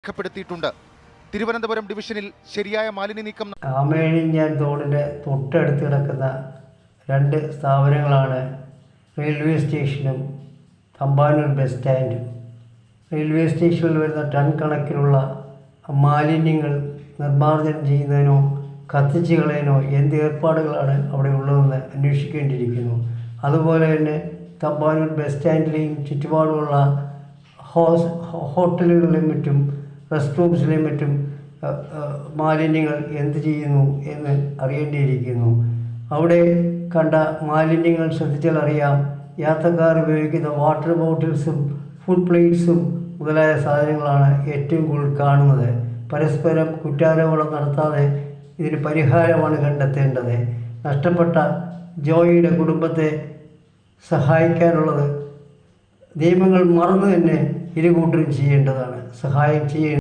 രേഖപ്പെടുത്തിയിട്ടുണ്ട്. തിരുവനന്തപുരം ഡിവിഷനിൽ ശരിയായ മാലിന്യ നീക്കം ആമേഴിഞ്ഞാൻ തോടിൻ്റെ തൊട്ടടുത്ത് കിടക്കുന്ന രണ്ട് സ്ഥാപനങ്ങളാണ് റെയിൽവേ സ്റ്റേഷനും തമ്പാനൂർ ബസ് സ്റ്റാൻഡും. റെയിൽവേ സ്റ്റേഷനിൽ വരുന്ന ടൺ കണക്കിനുള്ള മാലിന്യങ്ങൾ നിർമ്മാർജ്ജനം ചെയ്യുന്നതിനോ കത്തിച്ച് കളയാനോ എന്ത് ഏർപ്പാടുകളാണ് അവിടെ ഉള്ളതെന്ന് അന്വേഷിക്കേണ്ടിയിരിക്കുന്നു. അതുപോലെ തന്നെ തമ്പാനൂർ ബസ് സ്റ്റാൻഡിലെയും ചുറ്റുപാടുമുള്ള ഹോട്ടലുകളിലെയും മറ്റും റെസ്റ്റ് റൂംസിലെയും മറ്റും മാലിന്യങ്ങൾ എന്ത് ചെയ്യുന്നു എന്ന് അറിയേണ്ടിയിരിക്കുന്നു. അവിടെ കണ്ട മാലിന്യങ്ങൾ ശ്രദ്ധിച്ചാൽ അറിയാം, യാത്രക്കാർ ഉപയോഗിക്കുന്ന വാട്ടർ ബോട്ടിൽസും ഫുഡ് പ്ലേറ്റ്സും മുതലായ സാധനങ്ങളാണ് ഏറ്റവും കൂടുതൽ കാണുന്നത്. പരസ്പരം കുറ്റാരോപണം നടത്താതെ ഇതിന് പരിഹാരമാണ് കണ്ടെത്തേണ്ടത്. നഷ്ടപ്പെട്ട ജോയിയുടെ കുടുംബത്തെ സഹായിക്കാനുള്ളത് നിയമങ്ങൾ മറന്നു തന്നെ ഇരുകൂട്ടരും ചെയ്യേണ്ടതാണ്. സഹായം ചെയ്യേണ്ടത്